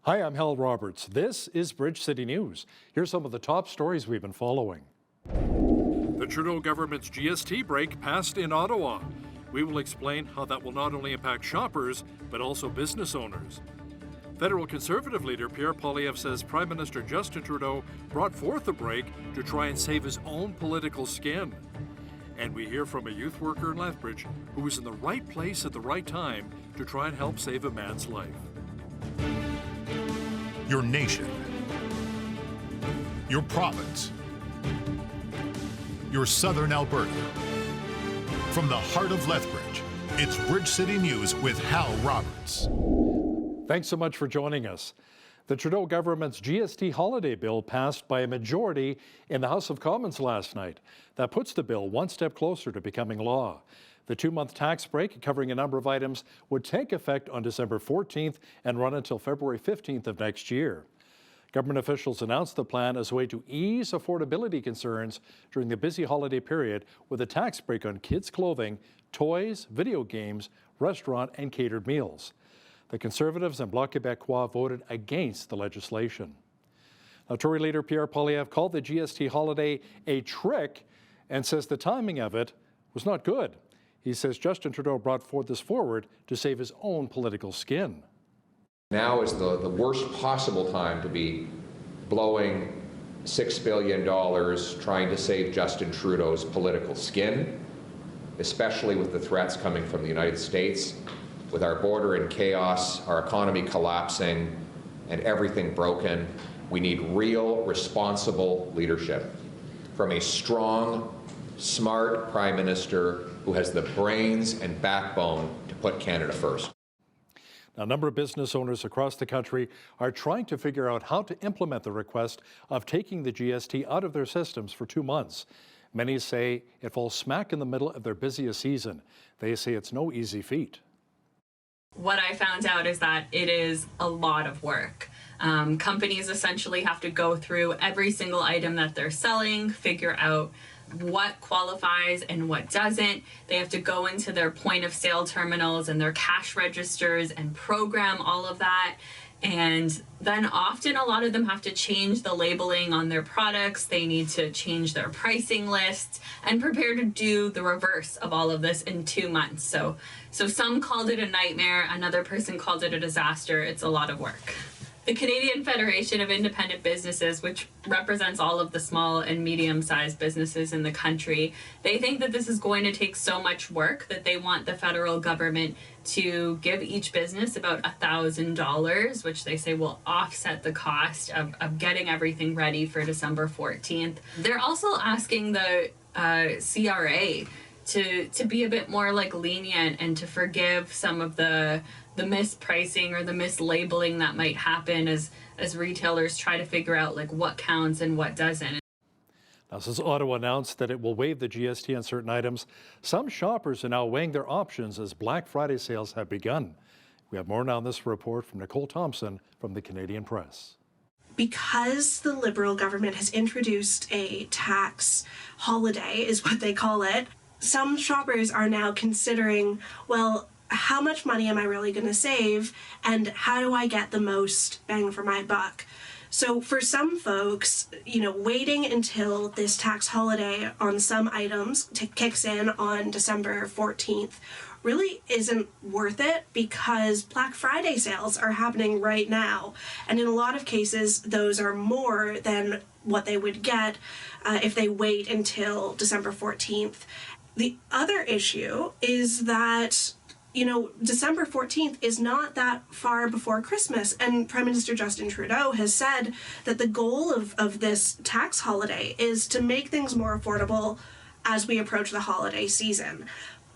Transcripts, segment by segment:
Hi, I'm Hal Roberts. This is Bridge City News. Here's some of the top stories we've been following. The Trudeau government's GST break passed in Ottawa. We will explain how that will not only impact shoppers, but also business owners. Federal Conservative leader Pierre Poilievre says Prime Minister Justin Trudeau brought forth the break to try and save his own political skin. And we hear from a youth worker in Lethbridge who was in the right place at the right time to try and help save a man's life. Your nation, your province, your southern Alberta. From the heart of Lethbridge, it's Bridge City News with Hal Roberts. Thanks so much for joining us. The Trudeau government's GST holiday bill passed by a majority in the House of Commons last night. That puts the bill one step closer to becoming law. The 2-month tax break, covering a number of items, would take effect on December 14th and run until February 15th of next year. Government officials announced the plan as a way to ease affordability concerns during the busy holiday period with a tax break on kids' clothing, toys, video games, restaurant and catered meals. The Conservatives and Bloc Québécois voted against the legislation. Now, Tory leader Pierre Poilievre called the GST holiday a trick and says the timing of it was not good. He says Justin Trudeau brought this forward to save his own political skin. Now is the worst possible time to be blowing $6 billion trying to save Justin Trudeau's political skin, especially with the threats coming from the United States, with our border in chaos, our economy collapsing, and everything broken. We need real, responsible leadership from a strong, smart Prime Minister who has the brains and backbone to put Canada first. Now, a number of business owners across the country are trying to figure out how to implement the request of taking the GST out of their systems for 2 months. Many say it falls smack in the middle of their busiest season. They say it's no easy feat. What I found out is that it is a lot of work. Companies essentially have to go through every single item that they're selling, figure out what qualifies and what doesn't. They have to go into their point of sale terminals and their cash registers and program all of that. And then often a lot of them have to change the labeling on their products. They need to change their pricing lists and prepare to do the reverse of all of this in 2 months. So some called it a nightmare. Another person called it a disaster. It's a lot of work. The Canadian Federation of Independent Businesses, which represents all of the small and medium-sized businesses in the country, they think that this is going to take so much work that they want the federal government to give each business about $1,000, which they say will offset the cost of getting everything ready for December 14th. They're also asking the CRA to be a bit more lenient and to forgive some of the mispricing or the mislabeling that might happen as retailers try to figure out what counts and what doesn't. Now, since Ottawa announced that it will waive the GST on certain items, some shoppers are now weighing their options as Black Friday sales have begun. We have more now on this report from Nicole Thompson from the Canadian Press. Because the Liberal government has introduced a tax holiday, is what they call it, some shoppers are now considering, well, how much money am I really going to save, and how do I get the most bang for my buck? So for some folks, waiting until this tax holiday on some items kicks in on December 14th really isn't worth it, because Black Friday sales are happening right now. And in a lot of cases, those are more than what they would get if they wait until December 14th. The other issue is that December 14th is not that far before Christmas, and Prime Minister Justin Trudeau has said that the goal of this tax holiday is to make things more affordable as we approach the holiday season.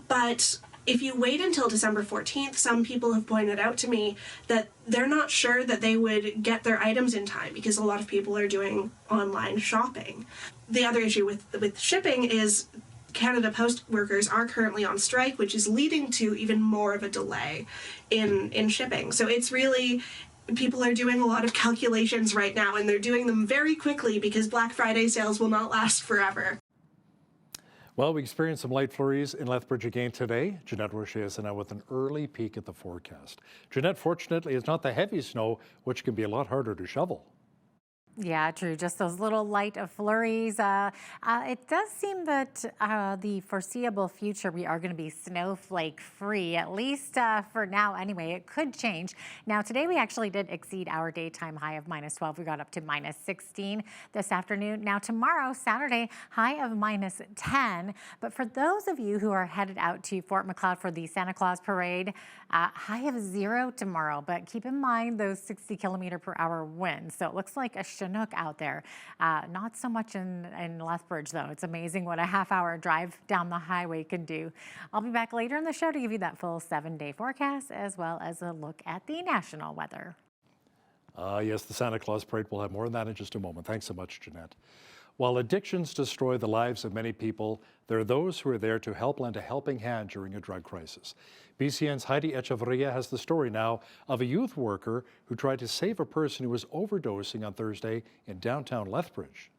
But if you wait until December 14th, some people have pointed out to me that they're not sure that they would get their items in time because a lot of people are doing online shopping. The other issue with shipping is Canada Post workers are currently on strike, which is leading to even more of a delay in shipping. So it's really, people are doing a lot of calculations right now, and they're doing them very quickly because Black Friday sales will not last forever. Well, we experienced some light flurries in Lethbridge again today. Jeanette Rocher is now with an early peek at the forecast. Jeanette, fortunately, it's not the heavy snow, which can be a lot harder to shovel. Yeah, true. Just those little light flurries. It does seem that the foreseeable future, we are going to be snowflake free, at least for now anyway. It could change. Now, today we actually did exceed our daytime high of -12. We got up to -16 this afternoon. Now, tomorrow, Saturday, high of -10. But for those of you who are headed out to Fort Macleod for the Santa Claus Parade, high of 0 tomorrow. But keep in mind those 60-kilometer-per-hour winds. So it looks like a Chinook out there. Not so much in Lethbridge, though. It's amazing what a half-hour drive down the highway can do. I'll be back later in the show to give you that full 7-day forecast, as well as a look at the national weather. Yes, the Santa Claus Parade. We'll have more on that in just a moment. Thanks so much, Jeanette. While addictions destroy the lives of many people, there are those who are there to help lend a helping hand during a drug crisis. BCN's Heidi Echevarria has the story now of a youth worker who tried to save a person who was overdosing on Thursday in downtown Lethbridge.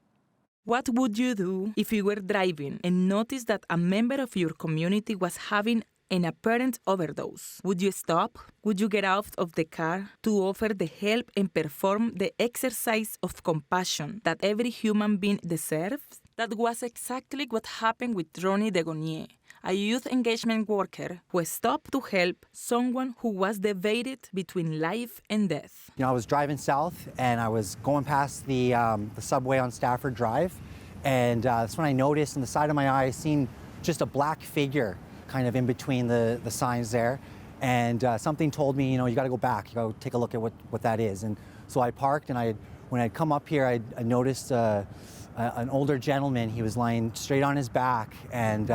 What would you do if you were driving and noticed that a member of your community was having an apparent overdose? Would you stop? Would you get out of the car to offer the help and perform the exercise of compassion that every human being deserves? That was exactly what happened with Ronnie Degonier, a youth engagement worker who stopped to help someone who was debated between life and death. I was driving south and I was going past the subway on Stafford Drive, and that's when I noticed on the side of my eye, I seen just a black figure kind of in between the signs there, and something told me, you got to go back, you got to take a look at what that is. And so I parked, and when I'd come up here, I noticed an older gentleman. He was lying straight on his back, and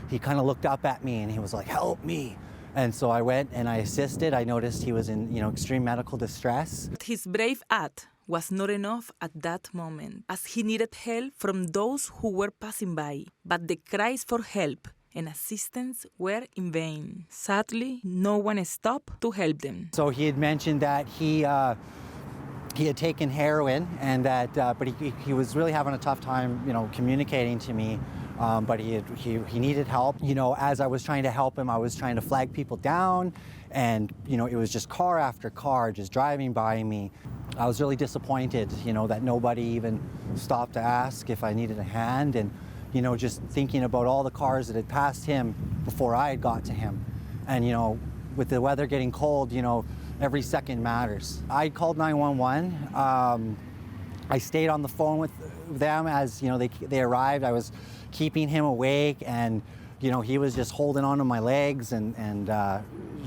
he kind of looked up at me, and he was like, "Help me!" And so I went and I assisted. I noticed he was in extreme medical distress. His brave act was not enough at that moment, as he needed help from those who were passing by. But the cries for help and assistance were in vain. Sadly, no one stopped to help them. So he had mentioned that he had taken heroin, and that but he was really having a tough time communicating to me, but he needed help. As I was trying to help him, I was trying to flag people down, and it was just car after car just driving by me. I was really disappointed that nobody even stopped to ask if I needed a hand, and just thinking about all the cars that had passed him before I had got to him. And, with the weather getting cold, every second matters. I called 911. I stayed on the phone with them as, they arrived. I was keeping him awake, and, he was just holding onto my legs and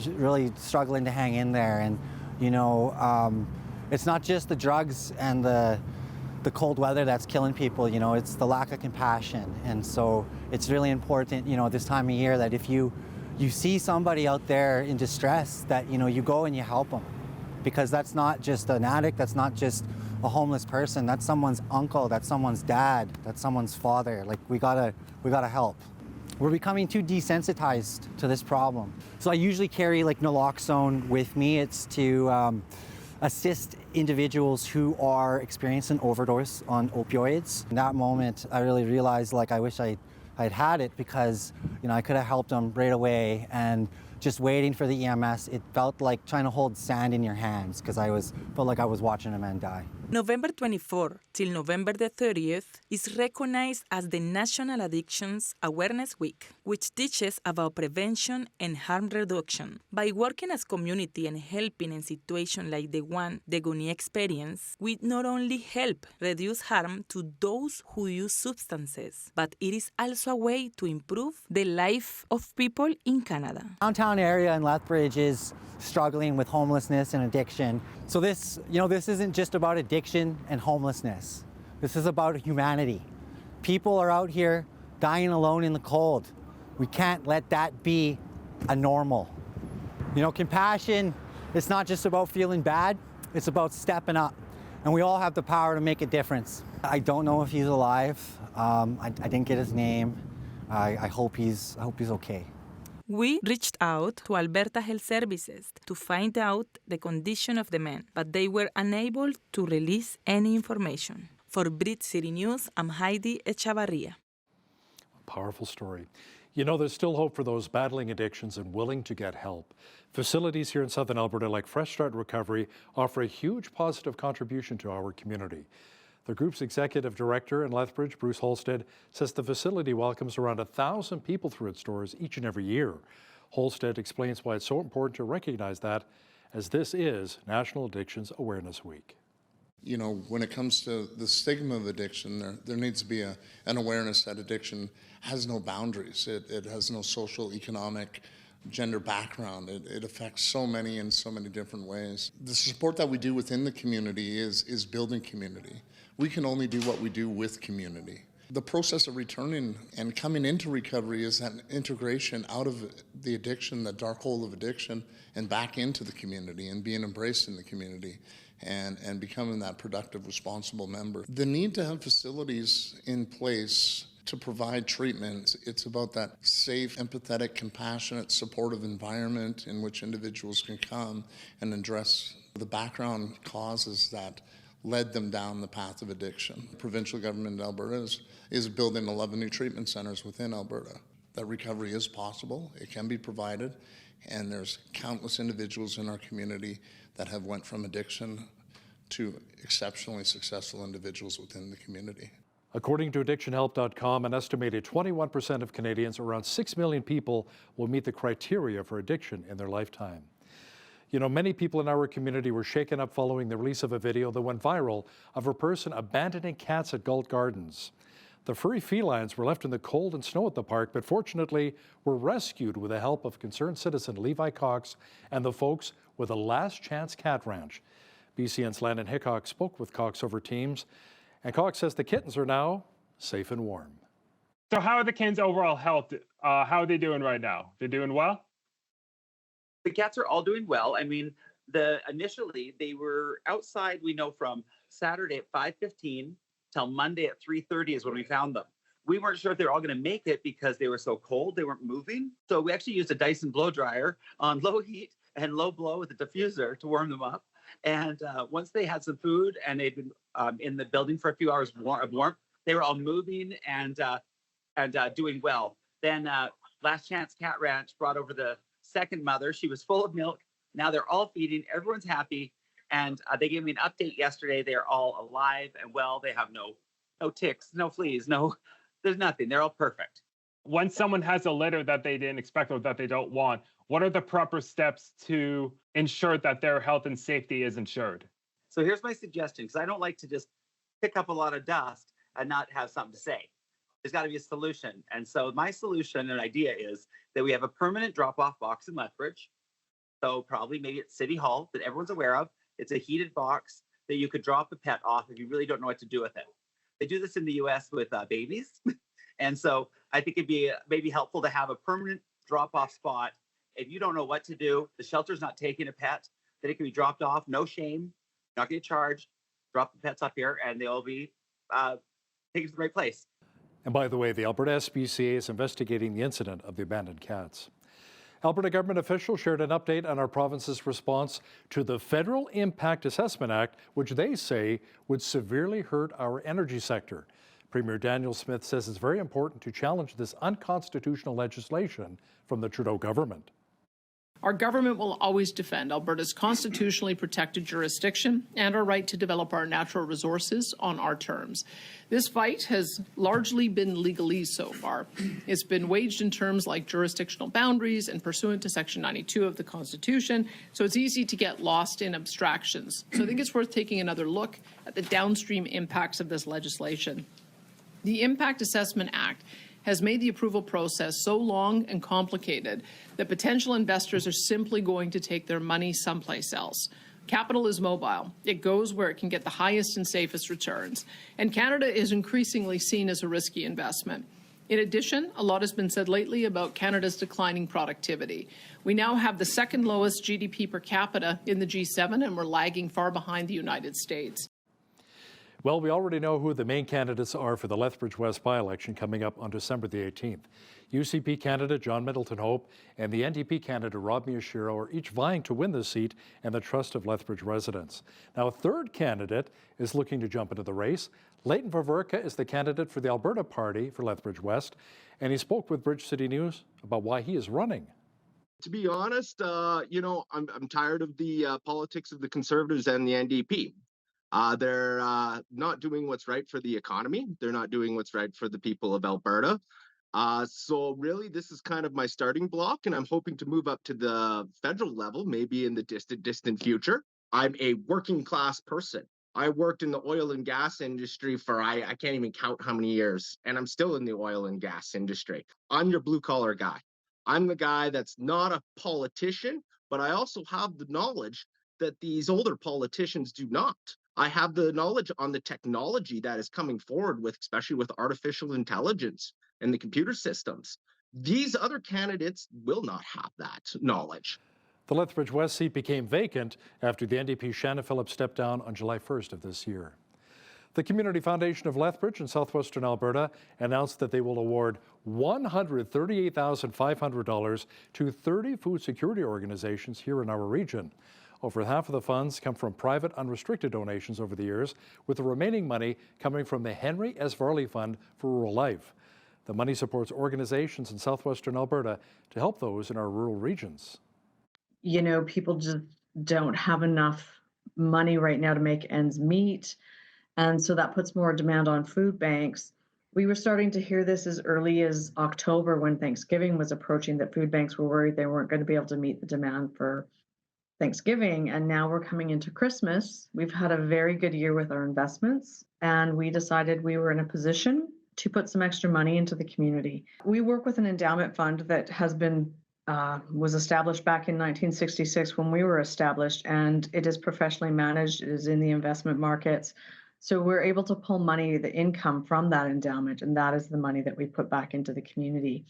really struggling to hang in there. And, it's not just the drugs and the cold weather that's killing people, it's the lack of compassion. And so it's really important, this time of year, that if you see somebody out there in distress, that, you go and you help them. Because that's not just an addict, that's not just a homeless person, that's someone's uncle, that's someone's dad, that's someone's father. Like, we gotta help. We're becoming too desensitized to this problem. So I usually carry naloxone with me. It's to assist individuals who are experiencing overdose on opioids. In that moment, I really realized I wish I'd had it, because I could have helped them right away. And just waiting for the EMS, it felt like trying to hold sand in your hands, because felt like I was watching a man die. November 24 till November the 30th is recognized as the National Addictions Awareness Week, which teaches about prevention and harm reduction. By working as community and helping in situations like the one Degonier experienced, we not only help reduce harm to those who use substances, but it is also a way to improve the life of people in Canada. Downtown area in Lethbridge is struggling with homelessness and addiction. So this isn't just about addiction and homelessness. This is about humanity. People are out here dying alone in the cold. We can't let that be a normal. Compassion, it's not just about feeling bad, it's about stepping up. And we all have the power to make a difference. I don't know if he's alive. I didn't get his name. I hope he's okay. We reached out to Alberta Health Services to find out the condition of the man, but they were unable to release any information. For Bridge City News, I'm Heidi Echevarria. Powerful story. You know, there's still hope for those battling addictions and willing to get help. Facilities here in Southern Alberta like Fresh Start Recovery offer a huge positive contribution to our community. The group's executive director in Lethbridge, Bruce Holstead, says the facility welcomes around 1,000 people through its doors each and every year. Holstead explains why it's so important to recognize that, as this is National Addictions Awareness Week. You know, when it comes to the stigma of addiction, there needs to be an awareness that addiction has no boundaries. It has no social, economic, gender background. It affects so many in so many different ways. The support that we do within the community is building community. We can only do what we do with community. The process of returning and coming into recovery is that integration out of the addiction, the dark hole of addiction, and back into the community and being embraced in the community and becoming that productive, responsible member. The need to have facilities in place to provide treatment, it's about that safe, empathetic, compassionate, supportive environment in which individuals can come and address the background causes that led them down the path of addiction. The provincial government in Alberta is building 11 new treatment centres within Alberta. That recovery is possible, it can be provided, and there's countless individuals in our community that have went from addiction to exceptionally successful individuals within the community. According to addictionhelp.com, an estimated 21% of Canadians, around 6 million people, will meet the criteria for addiction in their lifetime. You know, many people in our community were shaken up following the release of a video that went viral of a person abandoning cats at Galt Gardens. The furry felines were left in the cold and snow at the park, but fortunately were rescued with the help of concerned citizen Levi Cox and the folks with a Last Chance Cat Ranch. BCN's Landon Hickok spoke with Cox over Teams, and Cox says the kittens are now safe and warm. So how are the kittens' overall health? How are they doing right now? They're doing well? The cats are all doing well. I mean, initially they were outside, we know, from Saturday at 5:15 till Monday at 3:30 is when we found them. We weren't sure if they were all going to make it because they were so cold, they weren't moving. So we actually used a Dyson blow dryer on low heat and low blow with a diffuser to warm them up. And once they had some food and they'd been in the building for a few hours of warmth, they were all moving and doing well. Then Last Chance Cat Ranch brought over the second mother. She was full of milk. Now they're all feeding. Everyone's happy. And they gave me an update yesterday. They're all alive and well. They have no ticks, no fleas, there's nothing. They're all perfect. When someone has a litter that they didn't expect or that they don't want, what are the proper steps to ensure that their health and safety is ensured? So here's my suggestion, because I don't like to just pick up a lot of dust and not have something to say. There's got to be a solution. And so my solution and idea is that we have a permanent drop-off box in Lethbridge. So probably maybe at City Hall that everyone's aware of. It's a heated box that you could drop a pet off if you really don't know what to do with it. They do this in the US with babies. And so I think it'd be maybe helpful to have a permanent drop-off spot. If you don't know what to do, the shelter's not taking a pet, then it can be dropped off, no shame, not get charged, drop the pets up here, and they'll be taken to the right place. And by the way, the Alberta SPCA is investigating the incident of the abandoned cats. Alberta government officials shared an update on our province's response to the Federal Impact Assessment Act, which they say would severely hurt our energy sector. Premier Daniel Smith says it's very important to challenge this unconstitutional legislation from the Trudeau government. Our government will always defend Alberta's constitutionally protected jurisdiction and our right to develop our natural resources on our terms. This fight has largely been legalese so far. It's been waged in terms like jurisdictional boundaries and pursuant to Section 92 of the Constitution, so it's easy to get lost in abstractions. So I think it's worth taking another look at the downstream impacts of this legislation. The Impact Assessment Act has made the approval process so long and complicated that potential investors are simply going to take their money someplace else. Capital is mobile. It goes where it can get the highest and safest returns. And Canada is increasingly seen as a risky investment. In addition, a lot has been said lately about Canada's declining productivity. We now have the second lowest GDP per capita in the G7, and we're lagging far behind the United States. Well, we already know who the main candidates are for the Lethbridge West by-election coming up on December the 18th. UCP candidate John Middleton Hope and the NDP candidate Rob Miyashiro are each vying to win this seat and the trust of Lethbridge residents. Now, a third candidate is looking to jump into the race. Leighton Ververka is the candidate for the Alberta Party for Lethbridge West, and he spoke with Bridge City News about why he is running. To be honest, I'm tired of the politics of the Conservatives and the NDP. They're not doing what's right for the economy. They're not doing what's right for the people of Alberta. So really, this is kind of my starting block, and I'm hoping to move up to the federal level, maybe in the distant future. I'm a working class person. I worked in the oil and gas industry for, I can't even count how many years, and I'm still in the oil and gas industry. I'm your blue collar guy. I'm the guy that's not a politician, but I also have the knowledge that these older politicians do not. I have the knowledge on the technology that is coming forward with, especially with artificial intelligence and the computer systems. These other candidates will not have that knowledge. The Lethbridge West seat became vacant after the NDP Shanna Phillips stepped down on July 1st of this year. The Community Foundation of Lethbridge in southwestern Alberta announced that they will award $138,500 to 30 food security organizations here in our region. Over half of the funds come from private unrestricted donations over the years, with the remaining money coming from the Henry S. Varley Fund for Rural Life. The money supports organizations in southwestern Alberta to help those in our rural regions. You know, people just don't have enough money right now to make ends meet. And so that puts more demand on food banks. We were starting to hear this as early as October when Thanksgiving was approaching, that food banks were worried they weren't going to be able to meet the demand for Thanksgiving. And now we're coming into Christmas. We've had a very good year with our investments, and we decided we were in a position to put some extra money into the community. We work with an endowment fund that has been was established back in 1966 when we were established, and it is professionally managed. It is in the investment markets. So we're able to pull money, the income from that endowment, and that is the money that we put back into the community.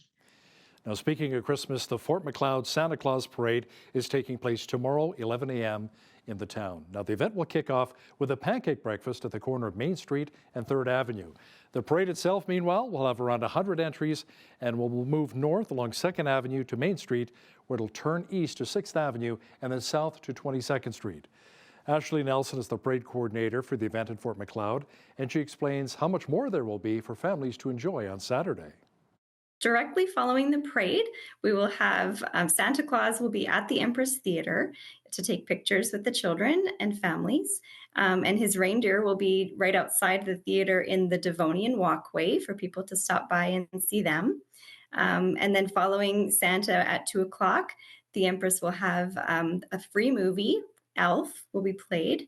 Now, speaking of Christmas, the Fort Macleod Santa Claus Parade is taking place tomorrow, 11 a.m. in the town. Now, the event will kick off with a pancake breakfast at the corner of Main Street and 3rd Avenue. The parade itself, meanwhile, will have around 100 entries and will move north along 2nd Avenue to Main Street, where it'll turn east to 6th Avenue and then south to 22nd Street. Ashley Nelson is the parade coordinator for the event in Fort Macleod, and she explains how much more there will be for families to enjoy on Saturday. Directly following the parade, we will have Santa Claus will be at the Empress Theatre to take pictures with the children and families. And his reindeer will be right outside the theater in the Devonian walkway for people to stop by and see them. And then following Santa at 2 o'clock, the Empress will have a free movie. Elf will be played.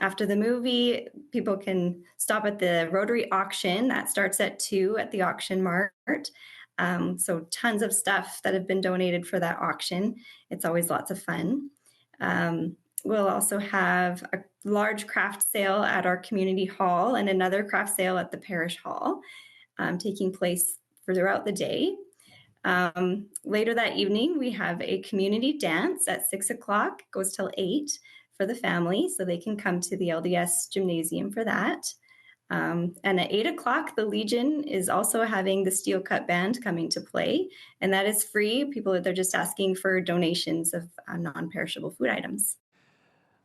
After the movie, people can stop at the Rotary auction. That starts at 2 at the auction mart. So tons of stuff that have been donated for that auction. It's always lots of fun. We'll also have a large craft sale at our community hall and another craft sale at the parish hall taking place throughout the day. Later that evening, we have a community dance at 6 o'clock, goes till 8 for the family, so they can come to the LDS gymnasium for that. And at 8 o'clock, the Legion is also having the Steel Cut Band coming to play, and that is free. They're just asking for donations of non-perishable food items.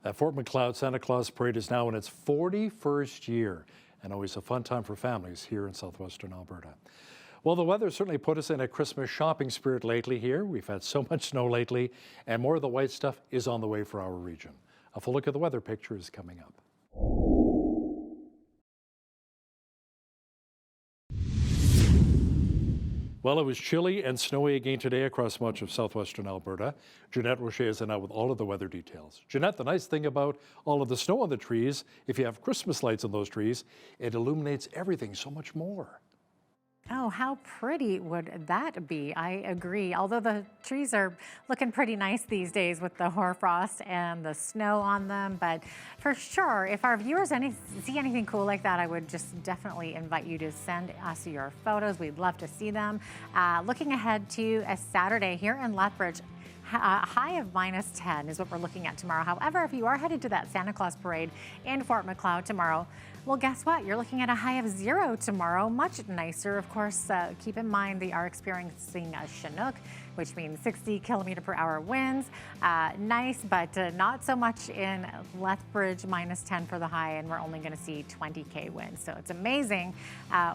That Fort Macleod Santa Claus Parade is now in its 41st year, and always a fun time for families here in southwestern Alberta. Well, the weather certainly put us in a Christmas shopping spirit lately here. We've had so much snow lately, and more of the white stuff is on the way for our region. A full look at the weather picture is coming up. Well, it was chilly and snowy again today across much of southwestern Alberta. Jeanette Rocher is in now with all of the weather details. Jeanette, the nice thing about all of the snow on the trees, if you have Christmas lights on those trees, it illuminates everything so much more. Oh, how pretty would that be? I agree. Although the trees are looking pretty nice these days with the hoarfrost and the snow on them. But for sure, if our viewers see anything cool like that, I would just definitely invite you to send us your photos. We'd love to see them. Looking ahead to a Saturday here in Lethbridge. high of -10 is what we're looking at tomorrow. However, if you are headed to that Santa Claus parade in Fort Macleod tomorrow, well, guess what? You're looking at a high of 0 tomorrow. Much nicer, of course. Keep in mind they are experiencing a Chinook, which means 60-kilometer-per-hour winds. Nice, but not so much in Lethbridge, -10 for the high, and we're only going to see 20K winds. So it's amazing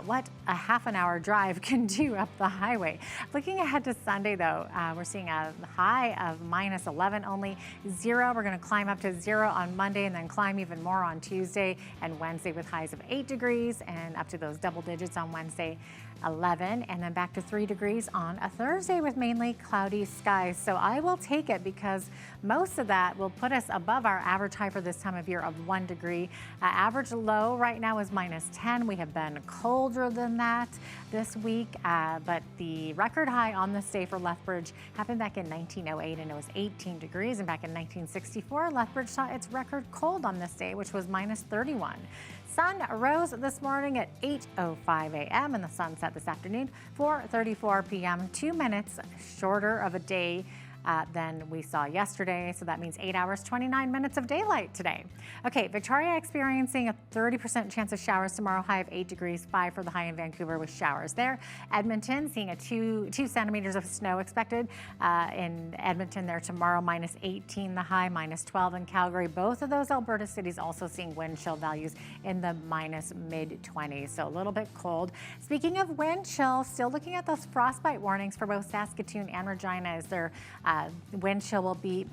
what a half an hour drive can do up the highway. Looking ahead to Sunday, though, we're seeing a high of -11 only. 0, we're going to climb up to 0 on Monday and then climb even more on Tuesday and Wednesday with highs of 8 degrees and up to those double digits on Wednesday. 11, and then back to 3 degrees on a Thursday with mainly cloudy skies. So I will take it because most of that will put us above our average high for this time of year of 1 degree. Average low right now is -10. We have been colder than that this week, but the record high on this day for Lethbridge happened back in 1908 and it was 18 degrees. And back in 1964, Lethbridge saw its record cold on this day, which was -31. Sun rose this morning at 8:05 a.m. and the sun set this afternoon 4:34 p.m. 2 minutes shorter of a day than we saw yesterday. So that means 8 hours, 29 minutes of daylight today. Okay, Victoria experiencing a 30% chance of showers tomorrow, high of 8 degrees, 5 for the high in Vancouver with showers there. Edmonton seeing a 2 centimeters of snow expected in Edmonton there tomorrow, -18 the high, -12 in Calgary. Both of those Alberta cities also seeing wind chill values in the mid-20s, so a little bit cold. Speaking of wind chill, still looking at those frostbite warnings for both Saskatoon and Regina as their wind chill will be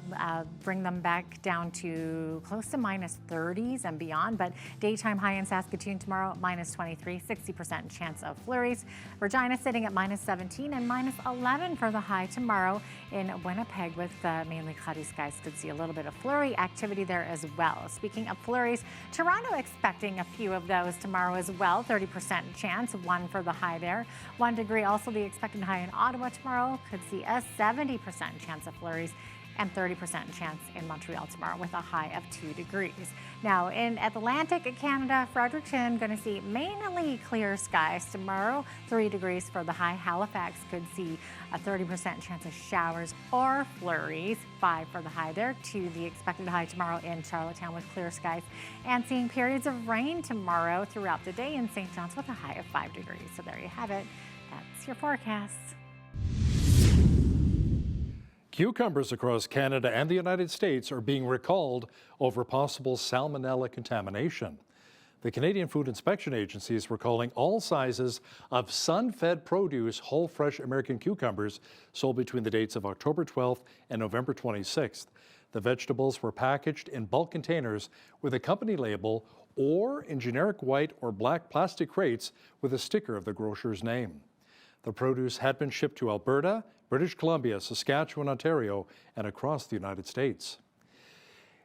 bring them back down to close to -30s and beyond, but daytime high in Saskatoon tomorrow, -23, 60% chance of flurries. Regina sitting at -17 and -11 for the high tomorrow in Winnipeg with mainly cloudy skies. Could see a little bit of flurry activity there as well. Speaking of flurries, Toronto expecting a few of those tomorrow as well, 30% chance, 1 for the high there. 1 degree also the expected high in Ottawa tomorrow. Could see a 70% chance of flurries and 30% chance in Montreal tomorrow with a high of 2 degrees. Now in Atlantic Canada, Fredericton going to see mainly clear skies tomorrow, 3 degrees for the high. Halifax could see a 30% chance of showers or flurries, 5 for the high there, 2 the expected high tomorrow in Charlottetown with clear skies, and seeing periods of rain tomorrow throughout the day in St. John's with a high of 5 degrees. So there you have it. That's your forecast. Cucumbers across Canada and the United States are being recalled over possible salmonella contamination. The Canadian Food Inspection Agency is recalling all sizes of sun-fed produce whole fresh American cucumbers sold between the dates of October 12th and November 26th. The vegetables were packaged in bulk containers with a company label or in generic white or black plastic crates with a sticker of the grocer's name. The produce had been shipped to Alberta, British Columbia, Saskatchewan, Ontario, and across the United States.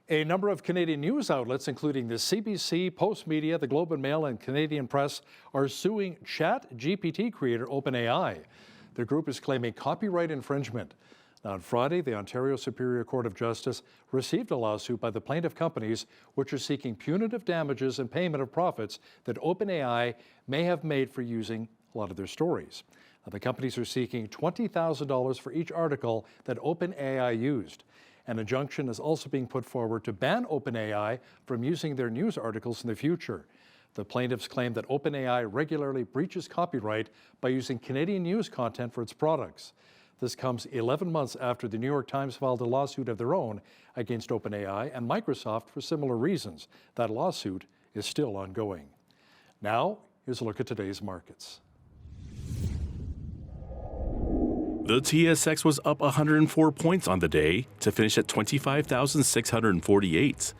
A number of Canadian news outlets, including the CBC, Postmedia, the Globe and Mail, and Canadian Press, are suing ChatGPT creator OpenAI. The group is claiming copyright infringement. Now, on Friday, the Ontario Superior Court of Justice received a lawsuit by the plaintiff companies, which are seeking punitive damages and payment of profits that OpenAI may have made for using a lot of their stories. The companies are seeking $20,000 for each article that OpenAI used. An injunction is also being put forward to ban OpenAI from using their news articles in the future. The plaintiffs claim that OpenAI regularly breaches copyright by using Canadian news content for its products. This comes 11 months after the New York Times filed a lawsuit of their own against OpenAI and Microsoft for similar reasons. That lawsuit is still ongoing. Now, here's a look at today's markets. The TSX was up 104 points on the day to finish at 25,648.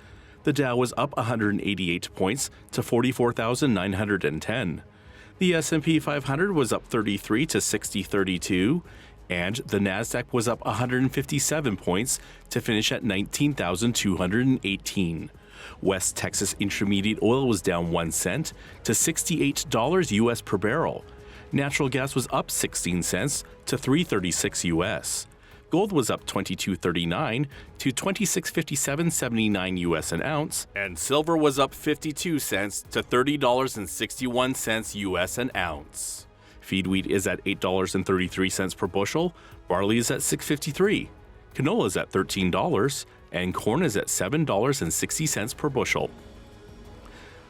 The Dow was up 188 points to 44,910. The S&P 500 was up 33 to 6032, and the Nasdaq was up 157 points to finish at 19,218. West Texas Intermediate oil was down 1 cent to $68 US per barrel. Natural gas was up 16 cents to $3.36 US. Gold was up $22.39 to $26.5779 US an ounce, and silver was up 52 cents to $30.61 US an ounce. Feed wheat is at $8.33 per bushel, barley is at $6.53. Canola is at $13, and corn is at $7.60 per bushel.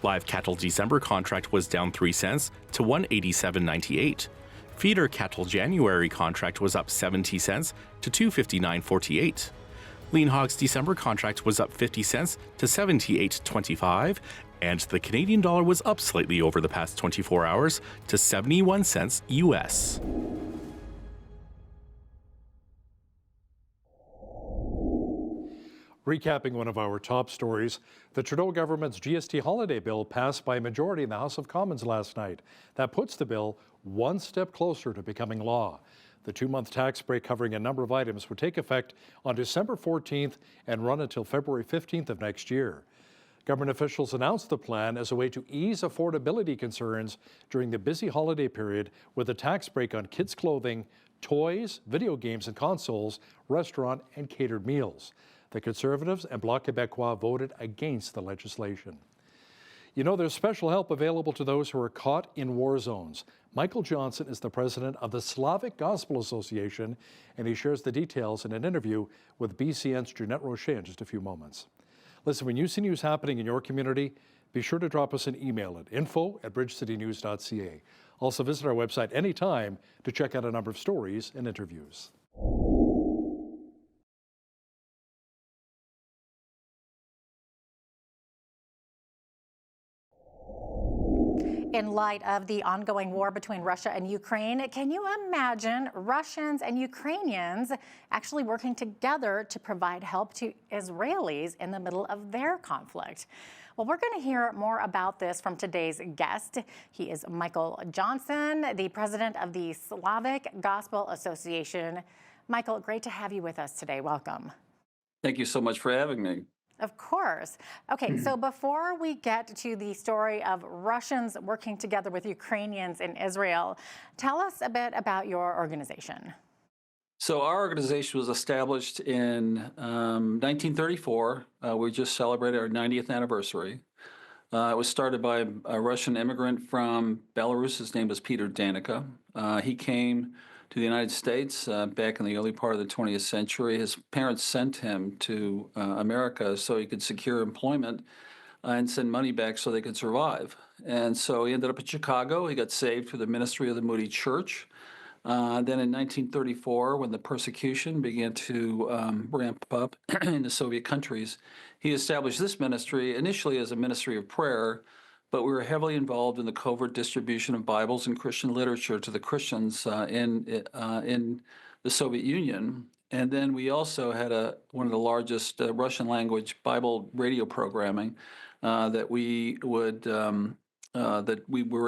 Live cattle December contract was down 3 cents to $187.98. Feeder cattle January contract was up 70 cents to $259.48. Lean hogs December contract was up 50 cents to $78.25, and the Canadian dollar was up slightly over the past 24 hours to 71 cents US. Recapping one of our top stories, the Trudeau government's GST holiday bill passed by a majority in the House of Commons last night. That puts the bill one step closer to becoming law. The 2-month tax break covering a number of items would take effect on December 14th and run until February 15th of next year. Government officials announced the plan as a way to ease affordability concerns during the busy holiday period with a tax break on kids' clothing, toys, video games and consoles, restaurant and catered meals. The Conservatives and Bloc Québécois voted against the legislation. You know, there's special help available to those who are caught in war zones. Michael Johnson is the president of the Slavic Gospel Association, and he shares the details in an interview with BCN's Jeanette Roche in just a few moments. Listen, when you see news happening in your community, be sure to drop us an email at info@bridgecitynews.ca. Also visit our website anytime to check out a number of stories and interviews. In light of the ongoing war between Russia and Ukraine, can you imagine Russians and Ukrainians actually working together to provide help to Israelis in the middle of their conflict? Well, we're going to hear more about this from today's guest. He is Michael Johnson, the president of the Slavic Gospel Association. Michael, great to have you with us today. Welcome. Thank you so much for having me. Of course. Okay, so before we get to the story of Russians working together with Ukrainians in Israel, tell us a bit about your organization. So our organization was established in 1934. We just celebrated our 90th anniversary. It was started by a Russian immigrant from Belarus. His name was Peter Danica. He came to the United States back in the early part of the 20th century. His parents sent him to America so he could secure employment and send money back so they could survive. And so he ended up in Chicago. He got saved through the ministry of the Moody Church. Then in 1934, when the persecution began to ramp up in the Soviet countries, he established this ministry initially as a ministry of prayer, but we were heavily involved in the covert distribution of Bibles and Christian literature to the Christians in the Soviet Union. And then we also had one of the largest Russian language Bible radio programming that we were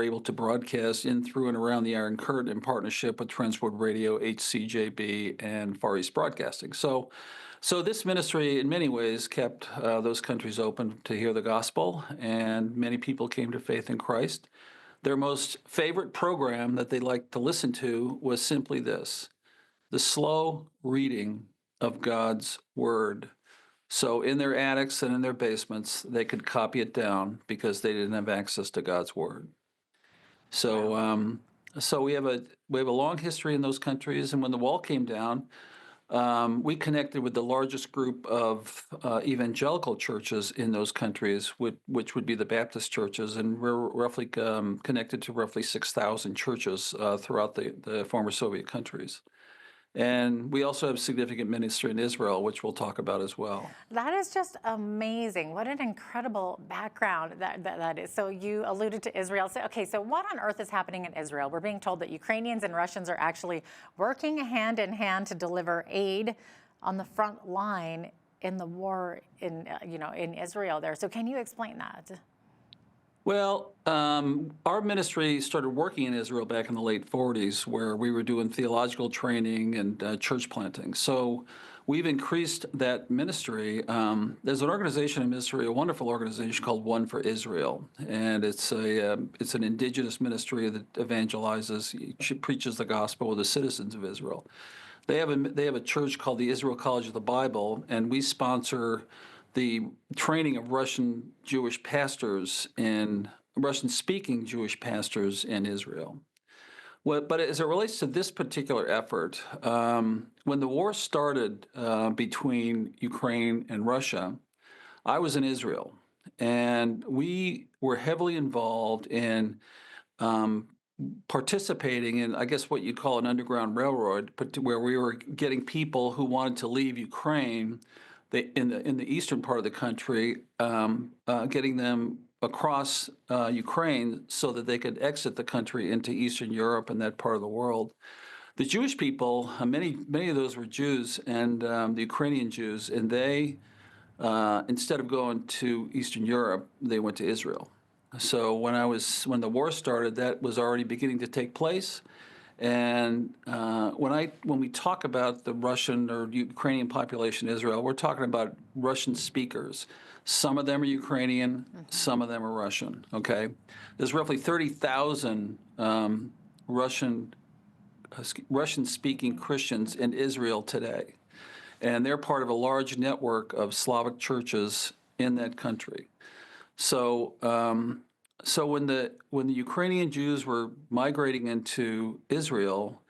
able to broadcast in, through, and around the Iron Curtain in partnership with Transworld Radio, HCJB, and Far East Broadcasting. So this ministry, in many ways, kept those countries open to hear the gospel, and many people came to faith in Christ. Their most favorite program that they liked to listen to was simply this: the slow reading of God's Word. So in their attics and in their basements, they could copy it down because they didn't have access to God's Word. So, so we have a long history in those countries, and when the wall came down, we connected with the largest group of evangelical churches in those countries, which would be the Baptist churches, and we're roughly connected to roughly 6,000 churches throughout the former Soviet countries. And we also have significant ministry in Israel, which we'll talk about as well. That is just amazing. What an incredible background that is. So you alluded to Israel. So, okay, so what on earth is happening in Israel? We're being told that Ukrainians and Russians are actually working hand in hand to deliver aid on the front line in the war in Israel there. So can you explain that? Well, our ministry started working in Israel back in the late 40s, where we were doing theological training and church planting. So we've increased that ministry. There's an organization in Israel, a wonderful organization called One for Israel, and it's an indigenous ministry that evangelizes, preaches the gospel with the citizens of Israel. They have a church called the Israel College of the Bible, and we sponsor the training of Russian-speaking Jewish pastors in Israel. Well, but as it relates to this particular effort, when the war started between Ukraine and Russia, I was in Israel, and we were heavily involved in participating in, I guess, what you'd call an underground railroad, but where we were getting people who wanted to leave Ukraine, in the eastern part of the country, getting them across Ukraine so that they could exit the country into Eastern Europe and that part of the world. The Jewish people, many of those were Jews, and the Ukrainian Jews, and they, instead of going to Eastern Europe, they went to Israel. So when the war started, that was already beginning to take place. And when we talk about the Russian or Ukrainian population in Israel, we're talking about Russian speakers. Some of them are Ukrainian, some of them are Russian. Okay, there's roughly 30,000 Russian-speaking Christians in Israel today, and they're part of a large network of Slavic churches in that country. So, when the Ukrainian Jews were migrating into Israel,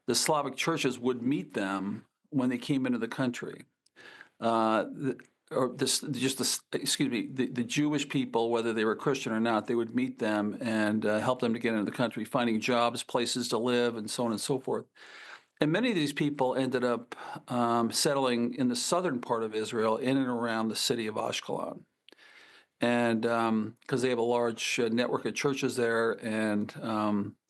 the Slavic churches would meet them when they came into the country. The Jewish people, whether they were Christian or not, they would meet them and help them to get into the country, finding jobs, places to live, and so on and so forth. And many of these people ended up settling in the southern part of Israel, in and around the city of Ashkelon. And because they have a large network of churches there, and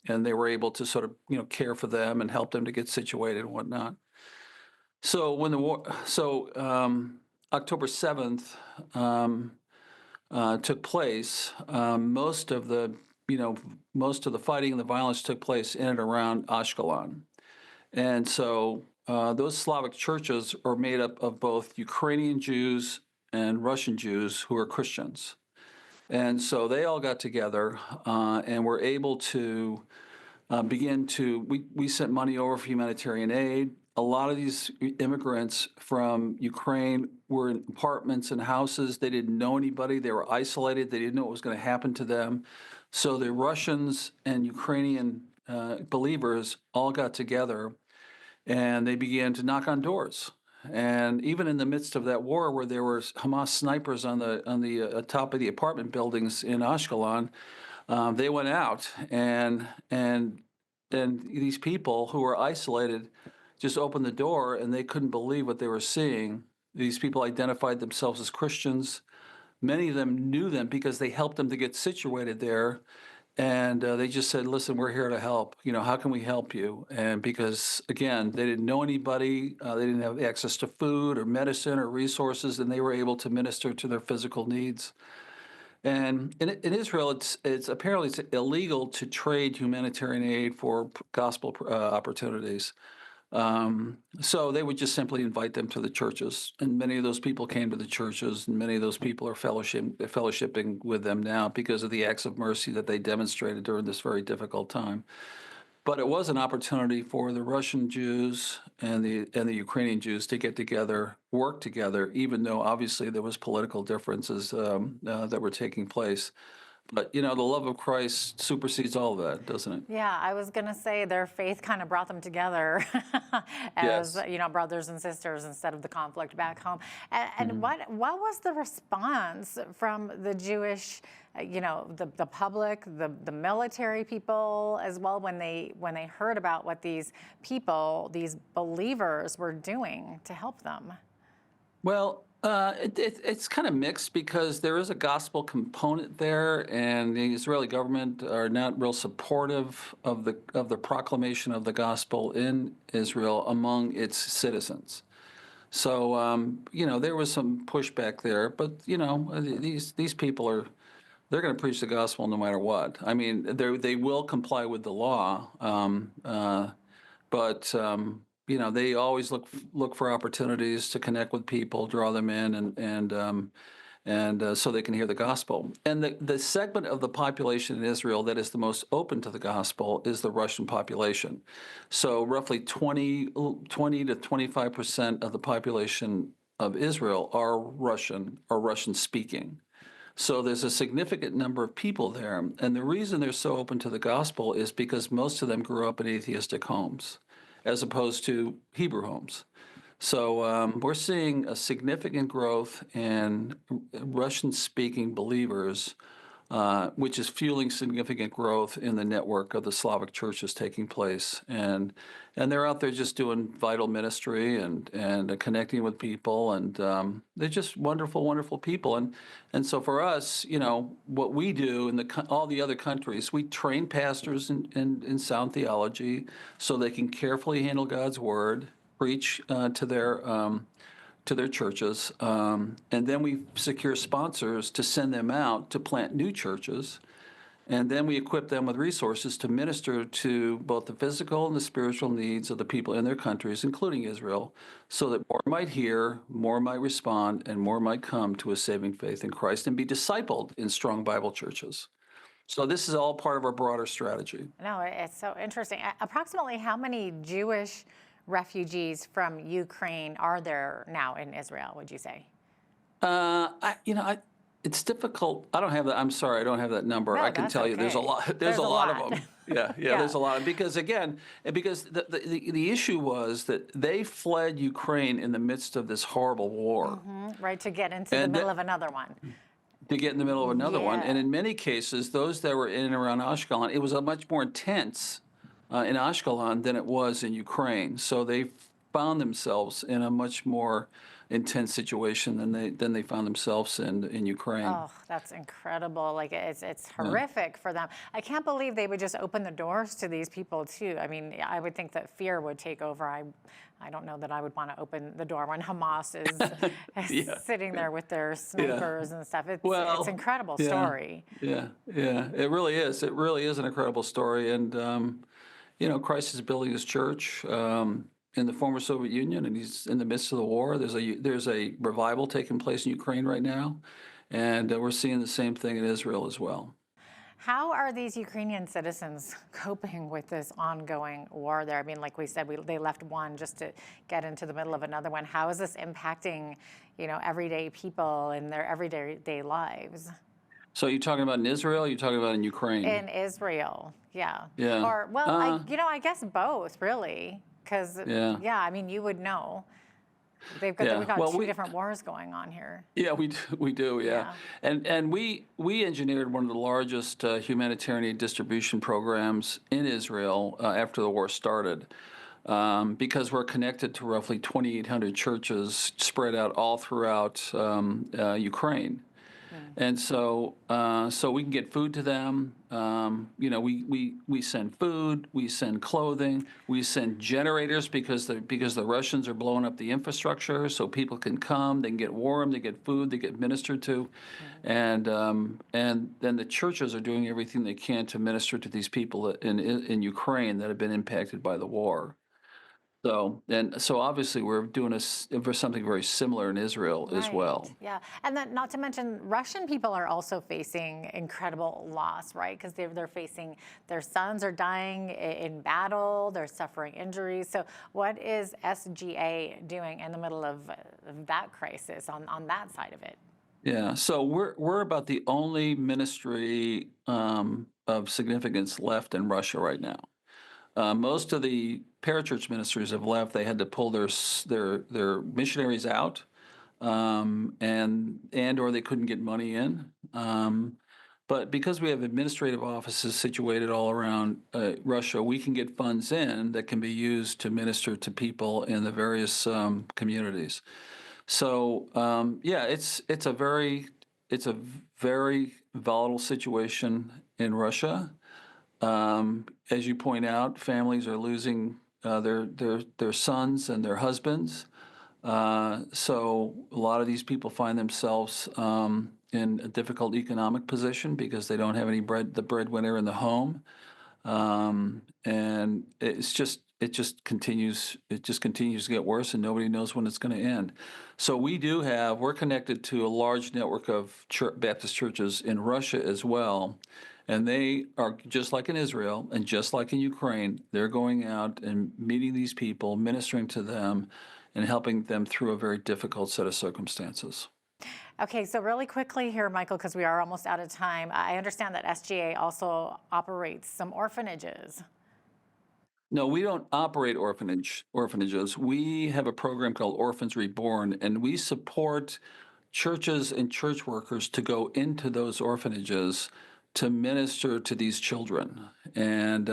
they were able to sort of care for them and help them to get situated and whatnot. So when the war, October 7th took place, most of the fighting and the violence took place in and around Ashkelon, and so those Slavic churches are made up of both Ukrainian Jews and Russian Jews who are Christians. And so they all got together and were able to we sent money over for humanitarian aid. A lot of these immigrants from Ukraine were in apartments and houses. They didn't know anybody. They were isolated. They didn't know what was going to happen to them. So the Russians and Ukrainian believers all got together, and they began to knock on doors. And even in the midst of that war, where there were Hamas snipers on the top of the apartment buildings in Ashkelon, they went out, and these people who were isolated just opened the door, and they couldn't believe what they were seeing. These people identified themselves as Christians. Many of them knew them because they helped them to get situated there. And they just said, listen, we're here to help. How can we help you? And because, again, they didn't know anybody, they didn't have access to food or medicine or resources, and they were able to minister to their physical needs. And in Israel, it's apparently illegal to trade humanitarian aid for gospel opportunities. So they would just simply invite them to the churches, and many of those people came to the churches, and many of those people are fellowshipping with them now because of the acts of mercy that they demonstrated during this very difficult time. But it was an opportunity for the Russian Jews and the Ukrainian Jews to get together, work together, even though obviously there was political differences that were taking place. But, the love of Christ supersedes all of that, doesn't it? Yeah, I was going to say their faith kind of brought them together as, Yes. Brothers and sisters instead of the conflict back home. And what was the response from the Jewish, the public, the military people as well, when they heard about what these people, these believers were doing to help them? Well, it's kind of mixed because there is a gospel component there, and the Israeli government are not real supportive of the proclamation of the gospel in Israel among its citizens. So there was some pushback there, but these people they're going to preach the gospel no matter what. I mean, they will comply with the law, but they always look for opportunities to connect with people, draw them in, and so they can hear the gospel. And the segment of the population in Israel that is the most open to the gospel is the Russian population. So roughly 20 to 25% of the population of Israel are Russian or Russian speaking. So there's a significant number of people there. And the reason they're so open to the gospel is because most of them grew up in atheistic homes, as opposed to Hebrew homes. So we're seeing a significant growth in Russian-speaking believers, which is fueling significant growth in the network of the Slavic churches taking place. And they're out there just doing vital ministry and connecting with people. And they're just wonderful, wonderful people. And so for us, you know, what we do in all the other countries, we train pastors in sound theology so they can carefully handle God's word, preach to their churches, and then we secure sponsors to send them out to plant new churches, and then we equip them with resources to minister to both the physical and the spiritual needs of the people in their countries, including Israel, so that more might hear, more might respond, and more might come to a saving faith in Christ and be discipled in strong Bible churches. So this is all part of our broader strategy. No, it's so interesting. Approximately how many Jewish refugees from Ukraine are there now in Israel, would you say? It's difficult. I don't have that. I'm sorry, I don't have that number. No, I can tell you there's a lot. There's a lot of them. Yeah, there's a lot. Because the issue was that they fled Ukraine in the midst of this horrible war. Right, to get into the middle of another one. To get in the middle of another one. And in many cases, those that were in and around Ashkelon, it was a much more intense in Ashkelon than it was in Ukraine. So they found themselves in a much more intense situation than they found themselves in Ukraine. Oh, that's incredible. Like it's horrific for them. I can't believe they would just open the doors to these people too. I mean, I would think that fear would take over. I don't know that I would want to open the door when Hamas is sitting there with their snipers and stuff. It's an incredible story. Yeah, it really is. It really is an incredible story. And you know, Christ is building his church in the former Soviet Union, and he's in the midst of the war. There's a revival taking place in Ukraine right now, and we're seeing the same thing in Israel as well. How are these Ukrainian citizens coping with this ongoing war there? I mean, like we said, they left one just to get into the middle of another one. How is this impacting, you know, everyday people in their everyday lives? So you're talking about in Israel, you're talking about in Ukraine? In Israel, yeah. Yeah. Or, well, I guess both, really. Because, I mean, you would know. We've got two different wars going on here. Yeah, we do, yeah. And we engineered one of the largest humanitarian distribution programs in Israel after the war started. Because we're connected to roughly 2,800 churches spread out all throughout Ukraine. And so we can get food to them. You know, we send food, we send clothing, we send generators because the Russians are blowing up the infrastructure, so people can come, they can get warm, they get food, they get ministered to, and then the churches are doing everything they can to minister to these people in Ukraine that have been impacted by the war. So obviously we're doing something very similar in Israel as well. Yeah, and then not to mention Russian people are also facing incredible loss, right? Because they're facing their sons are dying in battle, they're suffering injuries. So what is SGA doing in the middle of that crisis on that side of it? Yeah, so we're about the only ministry of significance left in Russia right now. Most of the parachurch ministries have left. They had to pull their missionaries out, and or they couldn't get money in. But because we have administrative offices situated all around Russia, we can get funds in that can be used to minister to people in the various communities. So it's a very volatile situation in Russia. As you point out, families are losing their sons and their husbands. So a lot of these people find themselves in a difficult economic position because they don't have the breadwinner in the home, and it just continues to get worse, and nobody knows when it's going to end. So we're connected to a large network of Baptist churches in Russia as well. And they are just like in Israel and just like in Ukraine, they're going out and meeting these people, ministering to them, and helping them through a very difficult set of circumstances. Okay, so really quickly here, Michael, because we are almost out of time, I understand that SGA also operates some orphanages. No, we don't operate orphanages. We have a program called Orphans Reborn, and we support churches and church workers to go into those orphanages to minister to these children. And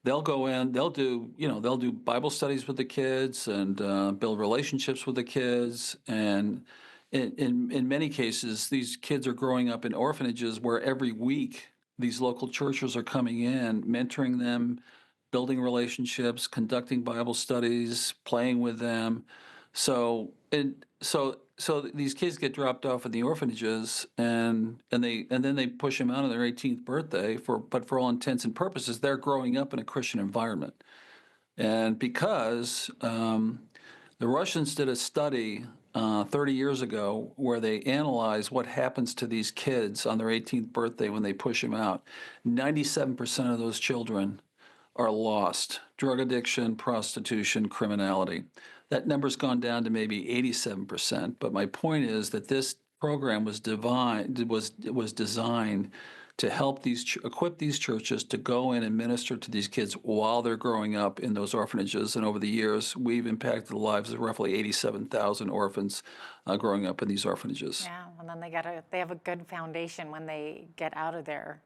they'll go in, they'll do Bible studies with the kids and build relationships with the kids. And in many cases, these kids are growing up in orphanages where every week these local churches are coming in, mentoring them, building relationships, conducting Bible studies, playing with them. So these kids get dropped off at the orphanages, and then they push them out on their 18th birthday. But for all intents and purposes, they're growing up in a Christian environment. And because the Russians did a study 30 years ago where they analyzed what happens to these kids on their 18th birthday when they push them out, 97% of those children are lost. Drug addiction, prostitution, criminality. That number's gone down to maybe 87%. But my point is that this program was designed to help equip these churches to go in and minister to these kids while they're growing up in those orphanages. And over the years, we've impacted the lives of roughly 87,000 orphans growing up in these orphanages. Yeah, and then they have a good foundation when they get out of there.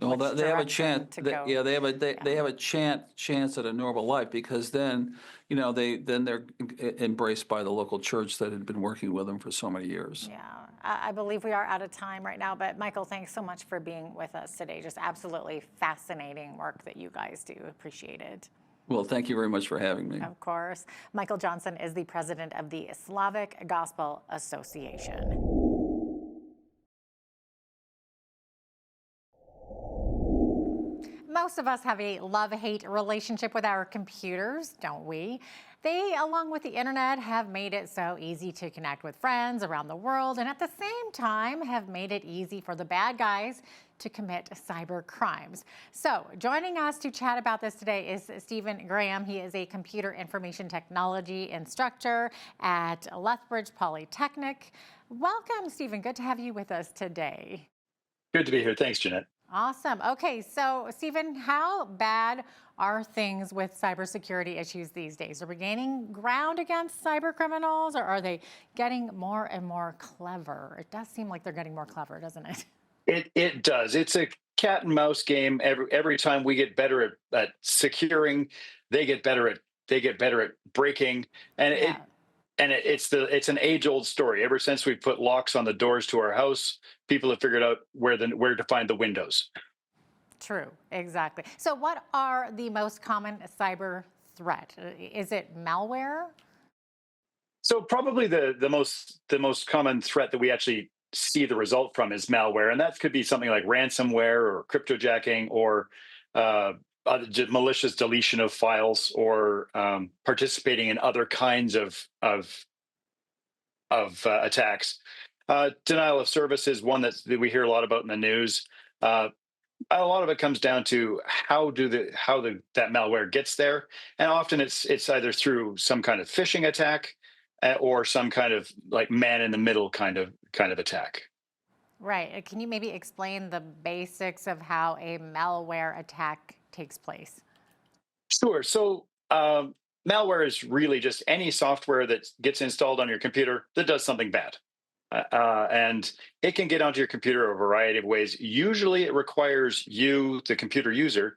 Well, they have a chance. They have a chance at a normal life, because then they're embraced by the local church that had been working with them for so many years. Yeah, I believe we are out of time right now, but Michael, thanks so much for being with us today. Just absolutely fascinating work that you guys do. Appreciate it. Well, thank you very much for having me. Of course. Michael Johnson is the president of the Slavic Gospel Association. Most of us have a love-hate relationship with our computers, don't we? They, along with the internet, have made it so easy to connect with friends around the world, and at the same time have made it easy for the bad guys to commit cyber crimes. So joining us to chat about this today is Stephen Graham. He is a computer information technology instructor at Lethbridge Polytechnic. Welcome, Stephen. Good to have you with us today. Good to be here. Thanks, Jeanette. Awesome. Okay, so Stephen, how bad are things with cybersecurity issues these days? Are we gaining ground against cyber criminals, or are they getting more and more clever? It does seem like they're getting more clever, doesn't it? It does. It's a cat and mouse game. Every time we get better at securing, they get better at breaking, and Yeah. it's an age-old story. Ever since we put locks on the doors to our house, people have figured out where to find the windows. True, exactly. So what are the most common cyber threat? Is it malware? So probably the most common threat that we actually see the result from is malware, and that could be something like ransomware or cryptojacking or malicious deletion of files, or participating in other kinds of attacks. Denial of service is one that we hear a lot about in the news. A lot of it comes down to how that malware gets there, and often it's either through some kind of phishing attack or some kind of like man-in-the-middle kind of attack. Right. Can you maybe explain the basics of how a malware attack takes place? Sure. So malware is really just any software that gets installed on your computer that does something bad. And it can get onto your computer a variety of ways. Usually it requires you, the computer user,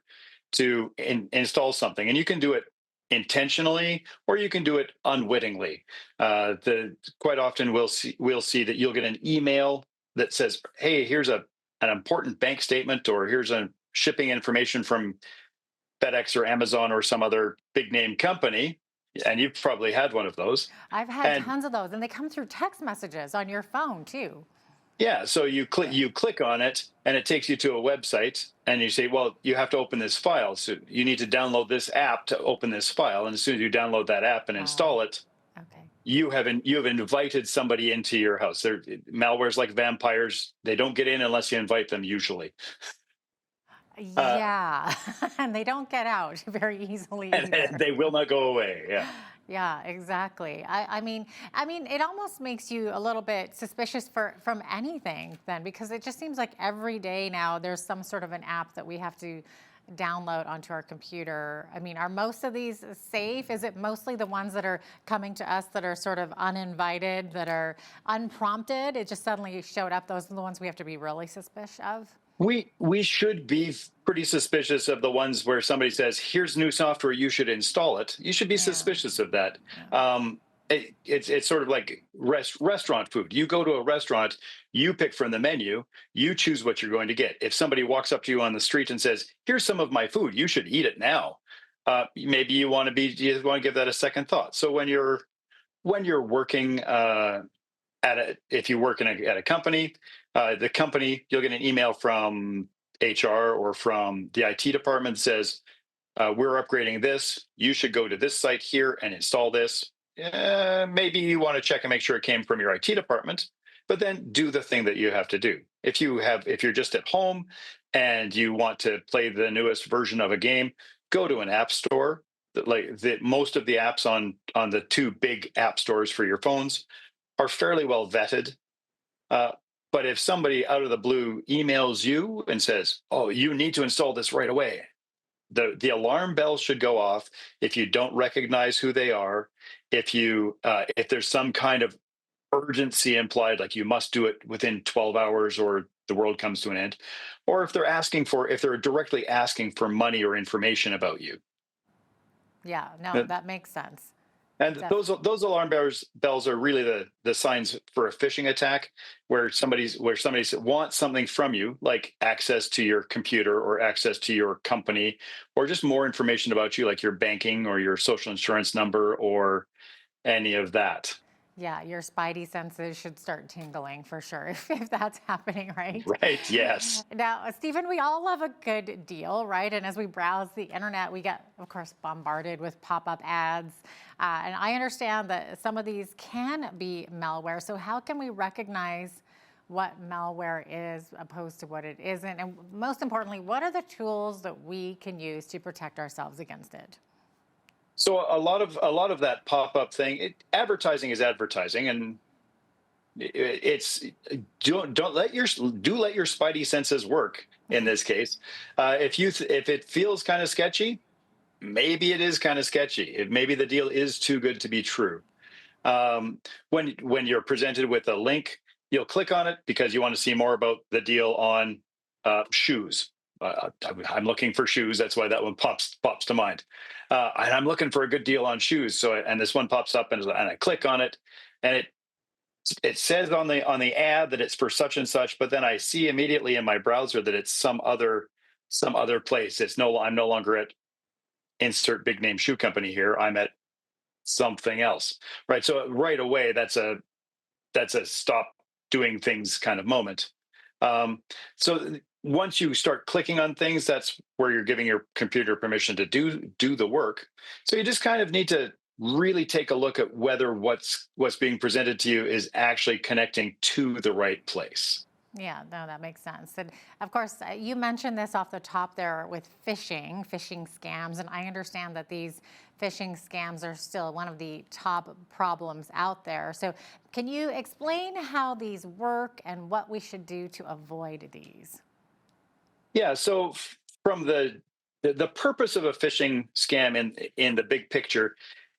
to install something. And you can do it intentionally, or you can do it unwittingly. Quite often we'll see that you'll get an email that says, hey, here's an important bank statement, or here's a shipping information from FedEx or Amazon or some other big name company. And you've probably had one of those. I've had tons of those, and they come through text messages on your phone too. Yeah, so you click on it, and it takes you to a website, and you say, well, you have to open this file. So you need to download this app to open this file. And as soon as you download that app and install it, you have invited somebody into your house. Malware's like vampires. They don't get in unless you invite them, usually. Yeah, and they don't get out very easily either. They will not go away, yeah. Yeah, exactly. I mean, it almost makes you a little bit suspicious from anything then, because it just seems like every day now there's some sort of an app that we have to download onto our computer. I mean, are most of these safe? Is it mostly the ones that are coming to us that are sort of uninvited, that are unprompted? It just suddenly showed up. Those are the ones we have to be really suspicious of. We should be pretty suspicious of the ones where somebody says, "Here's new software, you should install it." You should be suspicious of that. It's sort of like restaurant food. You go to a restaurant, you pick from the menu, you choose what you're going to get. If somebody walks up to you on the street and says, "Here's some of my food, you should eat it now," maybe you want to give that a second thought. So when you're working if you work at a company, the company, you'll get an email from HR or from the IT department that says, we're upgrading this. You should go to this site here and install this. Maybe you want to check and make sure it came from your IT department, but then do the thing that you have to do. If you're just at home and you want to play the newest version of a game, go to an app store. Most of the apps on the two big app stores for your phones are fairly well vetted. But if somebody out of the blue emails you and says, "Oh, you need to install this right away," the alarm bells should go off. If you don't recognize who they are, if there's some kind of urgency implied, like you must do it within 12 hours or the world comes to an end, or if they're directly asking for money or information about you. Yeah, no, that makes sense. And those alarm bells are really the signs for a phishing attack, where somebody wants something from you, like access to your computer or access to your company, or just more information about you, like your banking or your social insurance number or any of that. Yeah, your spidey senses should start tingling for sure if that's happening, right? Right, yes. Now, Stephen, we all love a good deal, right? And as we browse the internet, we get, of course, bombarded with pop-up ads. And I understand that some of these can be malware. So how can we recognize what malware is opposed to what it isn't? And most importantly, what are the tools that we can use to protect ourselves against it? So a lot of that pop-up thing, advertising is advertising, and it's don't let your spidey senses work in this case. If it feels kind of sketchy, maybe it is kind of sketchy. Maybe the deal is too good to be true. When you're presented with a link, you'll click on it because you want to see more about the deal on shoes. I'm looking for shoes. That's why that one pops to mind. And I'm looking for a good deal on shoes. And this one pops up, and I click on it, and it says on the ad that it's for such and such. But then I see immediately in my browser that it's some other place. I'm no longer at insert big name shoe company here. I'm at something else, right? So right away, that's a stop doing things kind of moment. So once you start clicking on things, that's where you're giving your computer permission to do the work. So you just kind of need to really take a look at whether what's being presented to you is actually connecting to the right place. Yeah, no, that makes sense. And of course, you mentioned this off the top there with phishing scams. And I understand that these phishing scams are still one of the top problems out there. So can you explain how these work and what we should do to avoid these? Yeah, so from the purpose of a phishing scam in the big picture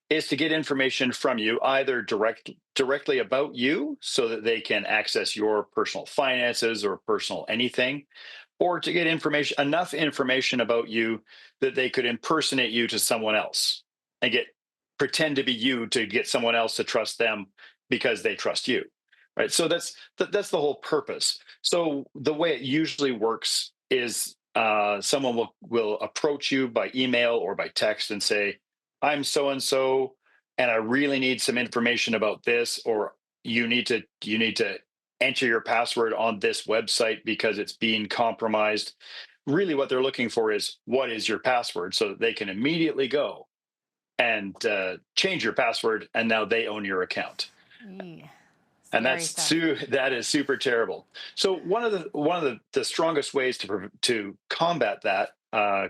is to get information from you, either directly about you so that they can access your personal finances or personal anything, or to get enough information about you that they could impersonate you to someone else and pretend to be you to get someone else to trust them because they trust you, right? So that's the whole purpose. So the way it usually works is someone will approach you by email or by text and say, "I'm so and so, and I really need some information about this," or you need to enter your password on this website because it's being compromised. Really, what they're looking for is, what is your password, so that they can immediately go and change your password, and now they own your account. Yeah. And that is super terrible. So one of the strongest ways to combat that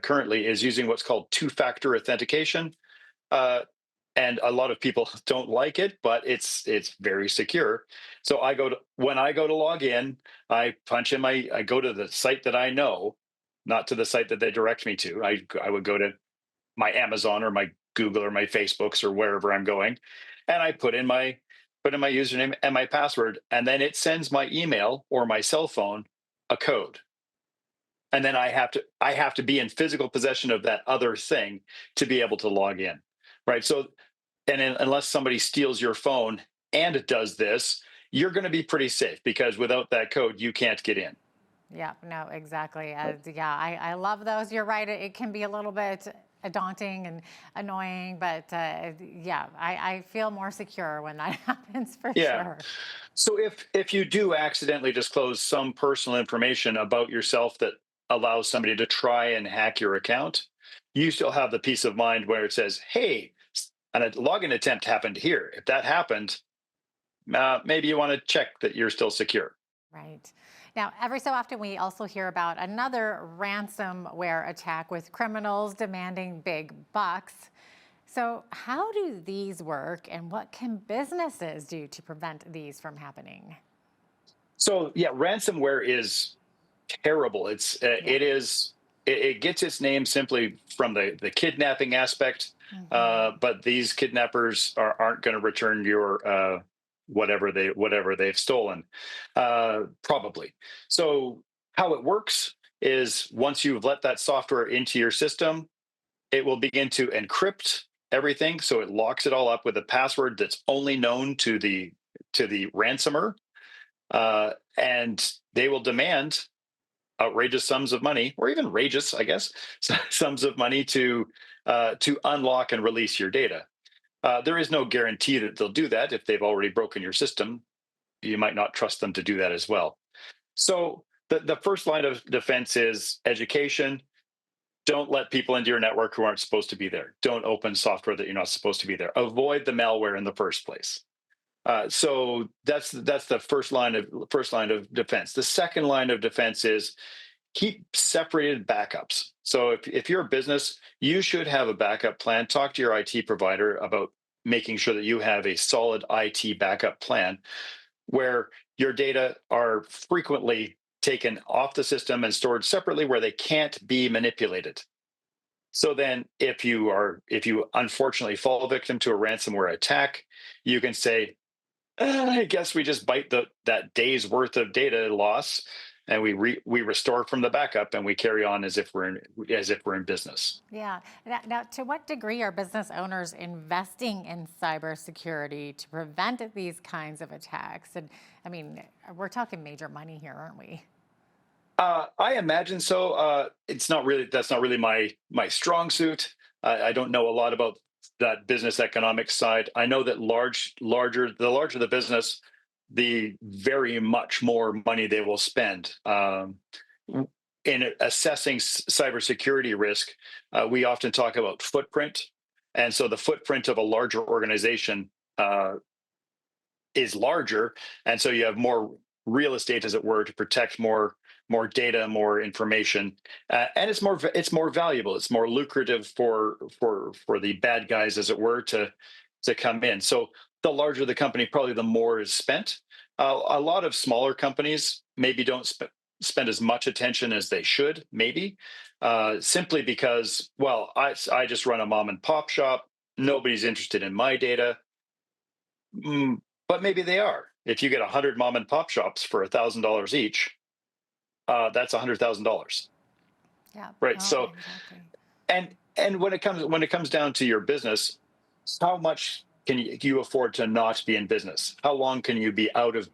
currently is using what's called two-factor authentication. and a lot of people don't like it, but it's very secure. So when I go to log in, I go to the site that I know, not to the site that they direct me to. I would go to my Amazon or my Google or my Facebooks or wherever I'm going, and I put in my username and my password, and then it sends my email or my cell phone a code. And then I have to be in physical possession of that other thing to be able to log in. Right. So, unless somebody steals your phone and it does this, you're going to be pretty safe, because without that code, you can't get in. Yeah, no, exactly. Yeah, I love those. You're right. It can be a little bit daunting and annoying, but yeah, I feel more secure when that happens for sure. So if you do accidentally disclose some personal information about yourself that allows somebody to try and hack your account, you still have the peace of mind where it says, hey, a login attempt happened here. If that happened, maybe you want to check that you're still secure. Right. Now, every so often, we also hear about another ransomware attack with criminals demanding big bucks. So how do these work, and what can businesses do to prevent these from happening? So yeah, ransomware is terrible. It gets its name simply from the kidnapping aspect, but these kidnappers aren't going to return your whatever they've stolen, probably. So how it works is, once you've let that software into your system, it will begin to encrypt everything. So it locks it all up with a password that's only known to the ransomer, and they will demand outrageous sums of money, or even rageous, I guess, sums of money to unlock and release your data. There is no guarantee that they'll do that. If they've already broken your system, you might not trust them to do that as well. So the first line of defense is education. Don't let people into your network who aren't supposed to be there. Don't open software that you're not supposed to be there. Avoid the malware in the first place. So that's the first line of defense. The second line of defense is keep separated backups. So if you're a business, you should have a backup plan. Talk to your IT provider about making sure that you have a solid IT backup plan where your data are frequently taken off the system and stored separately where they can't be manipulated. So then if you unfortunately fall victim to a ransomware attack, you can say, I guess we just bite that day's worth of data loss, and we restore from the backup, and we carry on as if we're in business. Yeah. Now, to what degree are business owners investing in cybersecurity to prevent these kinds of attacks? And I mean, we're talking major money here, aren't we? I imagine so. That's not really my strong suit. I don't know a lot about that business economics side. I know that the larger the business, the very much more money they will spend in assessing cybersecurity risk. We often talk about footprint, and so the footprint of a larger organization is larger, and so you have more real estate, as it were, to protect more data, more information, and it's more valuable. It's more lucrative for the bad guys, as it were, to come in. So the larger the company, probably the more is spent. A lot of smaller companies maybe don't spend as much attention as they should, maybe simply because, well, I just run a mom and pop shop. Nobody's interested in my data. But maybe they are. If you get 100 mom and pop shops for $1,000 each, that's $100,000. Yeah. Right. Oh, So, exactly. and when it comes down to your business, how much can you afford to not be in business? How long can you be out of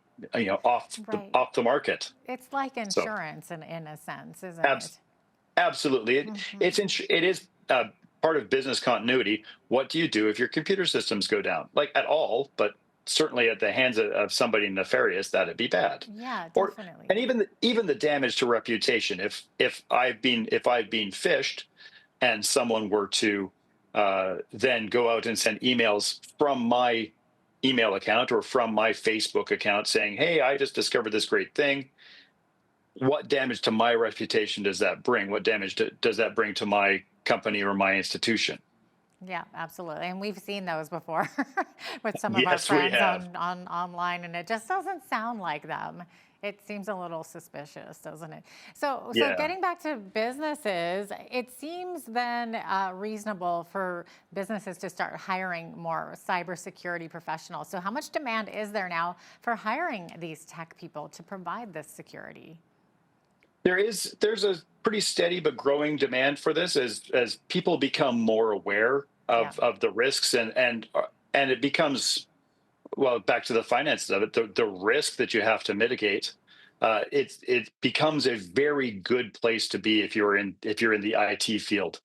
off the market? It's like insurance in a sense, isn't it? Absolutely. It is part of business continuity. What do you do if your computer systems go down? Like, at all, but certainly at the hands of somebody nefarious, that'd be bad. Yeah, definitely. And even the damage to reputation. If I've been phished, and someone were to then go out and send emails from my email account or from my Facebook account saying, "Hey, I just discovered this great thing," what damage to my reputation does that bring? What damage does that bring to my company or my institution? Yeah, absolutely. And we've seen those before with some of our Yes, we friends have. on online, and it just doesn't sound like them. It seems a little suspicious, doesn't it? So Yeah. getting back to businesses, it seems then reasonable for businesses to start hiring more cybersecurity professionals. So how much demand is there now for hiring these tech people to provide this security? There's a pretty steady but growing demand for this as people become more aware of the risks and it becomes, well, back to the finances of it, the risk that you have to mitigate. It becomes a very good place to be if you're in the IT field.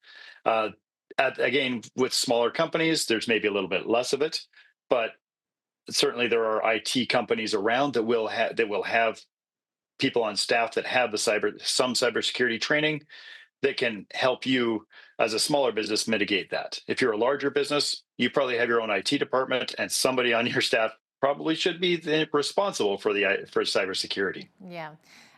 Again, with smaller companies, there's maybe a little bit less of it, but certainly there are IT companies around that will have people on staff that have some cybersecurity training that can help you as a smaller business mitigate that. If you're a larger business, you probably have your own IT department, and somebody on your staff probably should be responsible for cybersecurity. Yeah.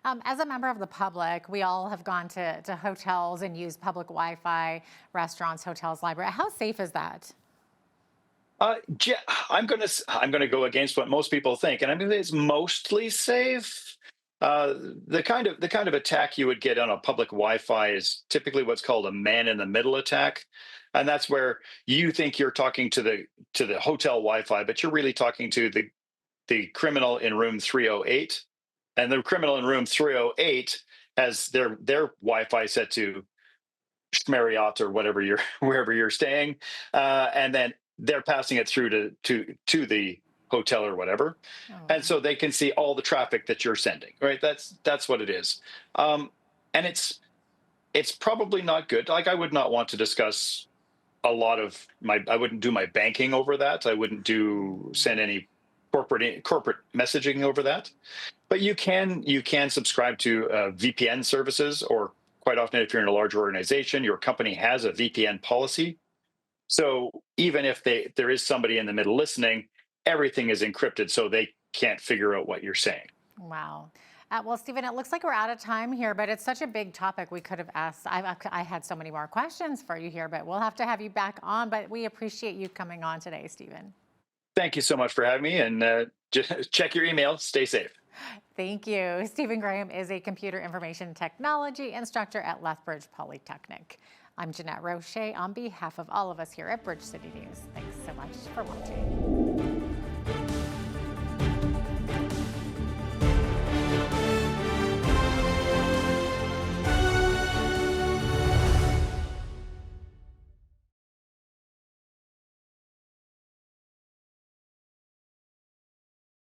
As a member of the public, we all have gone to hotels and used public Wi-Fi, restaurants, hotels, library. How safe is that? I'm gonna go against what most people think, and I'm gonna say it's mostly safe. The kind of attack you would get on a public Wi-Fi is typically what's called a man-in-the-middle attack, and that's where you think you're talking to the hotel Wi-Fi, but you're really talking to the criminal in room 308, and the criminal in room 308 has their Wi-Fi set to Marriott or wherever you're staying, and then they're passing it through to the hotel or whatever, and so they can see all the traffic that you're sending. Right? That's what it is, and it's probably not good. Like, I would not want to discuss a lot of I wouldn't do my banking over that. I wouldn't send any corporate messaging over that. But you can subscribe to VPN services, or quite often, if you're in a large organization, your company has a VPN policy. So even if there is somebody in the middle listening, everything is encrypted, so they can't figure out what you're saying. Wow. Well, Stephen, it looks like we're out of time here, but it's such a big topic. We could have asked, I had so many more questions for you here, but we'll have to have you back on. But we appreciate you coming on today, Stephen. Thank you so much for having me, and just check your email. Stay safe. Thank you. Stephen Graham is a computer information technology instructor at Lethbridge Polytechnic. I'm Jeanette Roche on behalf of all of us here at Bridge City News. Thanks so much for watching.